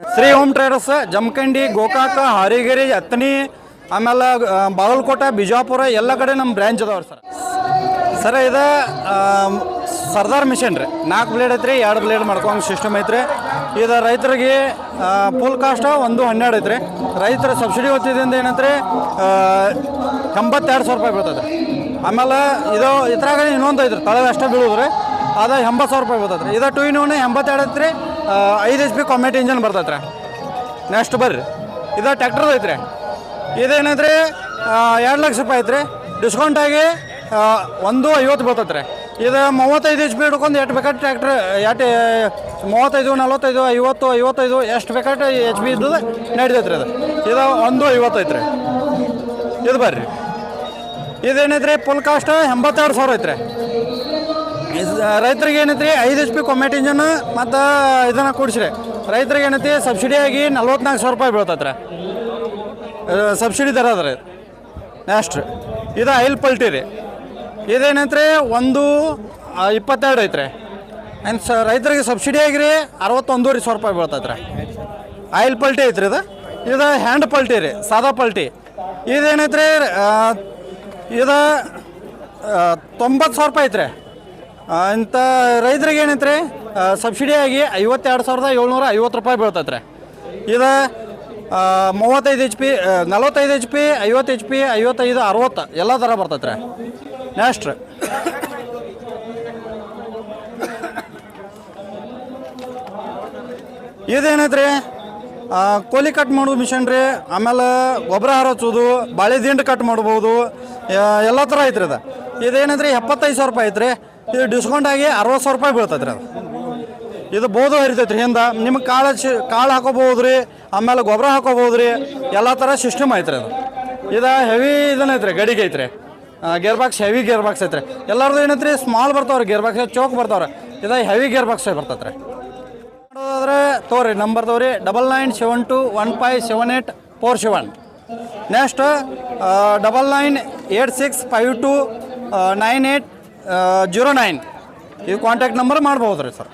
Shri home traders Jamkhandi Gokak ಹಾರಿಗೆರೆ ಹತ್ತನಿ ಆಮೇಲೆ ಬಾಗಲಕೋಟೆ ಬಿಜಾಪುರ ಎಲ್ಲ ಕಡೆ ನಮ್ಮ ಬ್ರ್ಯಾಂಚ್ ಅದಾವ್ರಿ ಸರ್ ಇದು ಸರ್ದಾರ್ ಮಿಷನ್ ರೀ 4 ಬ್ಲೇಡ್ ಐತ್ರಿ 2 ಬ್ಲೇಡ್ ಮಾಡ್ಕೊಂಡ್ ಸಿಸ್ಟಮ್ ಐತ್ರಿ ಇದು ರೈತರಿಗೆ ಫುಲ್ ಕಾಸ್ಟ್ 112 ಐತ್ರಿ ರೈತರ ಸಬ್ಸಿಡಿ ಹೊತ್ತಿದಿಂದ ಏನಂದ್ರೆ 82,000 ರೂಪಾಯಿ ಬೀಳ್ತದೆ ಆಮೇಲೆ ಇದು ಇದ್ರಾಗ ಇನ್ನೊಂದು ಐತ್ರಿ ತಳಗ ಅಷ್ಟೇ ಬೀಳೋದ್ರಿ ಅದು 80,000 ರೂಪಾಯಿ ಬರ್ತೈತೆ ರೀ ಇದು 2 in 1 82 ಐತ್ರಿ 5 HP ಕಾಮೆಟ್ ಇಂಜನ್ ಬರ್ತೈತೆ ರೀ ನೆಕ್ಸ್ಟ್ ಬರ್ರಿ ಇದು ಟ್ಯಾಕ್ಟರ್ ಐತ್ರಿ ಇದೇನೈತ್ರಿ 2 ಲಕ್ಷ ರೂಪಾಯಿ ಐತ್ರಿ ಡಿಸ್ಕೌಂಟ್ ಆಗಿ 150 ಬರ್ತೈತೆ ರೀ ಇದು 35 HP ಹಿಡ್ಕೊಂಡು ಎಷ್ಟು ಬೇಕಾದ್ರೆ ಟ್ಯಾಕ್ಟ್ರ್ 35 45 50 55 ಎಷ್ಟು ಬೇಕಾದ್ರೆ HP ಇದ್ದು ನಡೀತೈತೆ ರೀ ಇದು 150 ಐತ್ರಿ ಇದು ಬರ್ರಿ ಇದೇನೈತ್ರಿ ಫುಲ್ ಕಾಸ್ಟ್ 82,000 ಐತ್ರಿ ರೈತರಿಗೆ ಏನೈತ್ರಿ 5 HP ಕಾಮೆಟ್ ಇಂಜನ್ ಮತ್ತು ಇದನ್ನು ಕೂಡಿಸ್ರಿ ರೈತರಿಗೆ ಏನೈತಿ ಸಬ್ಸಿಡಿಯಾಗಿ 44,000 ರೂಪಾಯಿ ಬೀಳ್ತೈತೆ ರೀ ಸಬ್ಸಿಡಿ ದರ ಅದ ರೀ ನೆಕ್ಸ್ಟ್ ಇದು ಆಯಿಲ್ ಪಲ್ಟಿ ರೀ ಇದೇನೈತ್ರಿ 122 ಐತ್ರಿ ಆ್ಯಂಡ್ ರೈತರಿಗೆ ಸಬ್ಸಿಡಿ ಆಗಿರಿ 61,500 ರೂಪಾಯಿ ಬೀಳ್ತೈತೆ ರೀ ಆಯಿಲ್ ಪಲ್ಟಿ ಐತ್ರಿ ಇದು ಹ್ಯಾಂಡ್ ಪಲ್ಟಿ ರೀ ಸಾದಾ ಪಲ್ಟಿ ಇದೇನೈತ್ರಿ ಇದು 90,000 ರೂಪಾಯಿ ಐತ್ರಿ ಇಂಥ ರೈತರಿಗೆ ಏನೈತ್ರಿ ಸಬ್ಸಿಡಿಯಾಗಿ 52,750 ರೂಪಾಯಿ ಬೀಳ್ತೈತೆ ರೀ ಇದು 35 HP 45 HP 50 HP 55 60 ಎಲ್ಲ ಥರ ಬರ್ತೈತೆ ರೀ ನೆಕ್ಸ್ಟ್ ಇದೇನೈತ್ರಿ ಕೋಲಿ ಕಟ್ ಮಾಡೋದು ಮಿಷನ್ ರೀ ಆಮೇಲೆ ಗೊಬ್ಬರ ಹರಚೋದು ಬಾಳೆ ದಿಂಡು ಕಟ್ ಮಾಡ್ಬೋದು ಎಲ್ಲ ಥರ ಐತ್ರಿ ಇದೇನೈತ್ರಿ 75,000 ರೂಪಾಯಿ ಐತ್ರಿ ಇದು ಡಿಸ್ಕೌಂಟ್ ಆಗಿ 60,000 ರೂಪಾಯಿ ಬೀಳ್ತೈತೆ ರೀ ಇದು ಬೋದು ಹರಿತೈತೆ ರೀ ಹಿಂದೆ ನಿಮ್ಗೆ ಕಾಳು ಹಾಕೋಬೋದು ರೀ ಆಮೇಲೆ ಗೊಬ್ಬರ ಹಾಕೋಬೋದು ರೀ ಎಲ್ಲ ಥರ ಸಿಸ್ಟಮ್ ಐತ್ರಿ ಇದು ಹೆವಿ ಇದನ್ನ ಐತ್ರಿ ಗಡಿಗೆ ಐತ್ರಿ gear box heavy gear box ಐತ್ರಿ ಎಲ್ಲರದು ಏನೈತ್ರಿ ಸ್ಮಾಲ್ ಬರ್ತಾವ್ರಿ ಗೇರ್ ಬಾಕ್ಸ್ ಚೌಕ್ ಬರ್ತಾವ್ರಿ ಇದು ಹೆವಿ ಗೇರ್ ಬಾಕ್ಸ್ ಬರ್ತೈತೆ ರೀ ನೋಡೋದಾದ್ರೆ ತೋರಿ ನಂಬರ್ ತೋರಿ 9972157847 ನೆಕ್ಸ್ಟ್ 9986529809 ಇದು ಕಾಂಟ್ಯಾಕ್ಟ್ ನಂಬರ್ ಮಾಡ್ಬೋದು ರೀ ಸರ್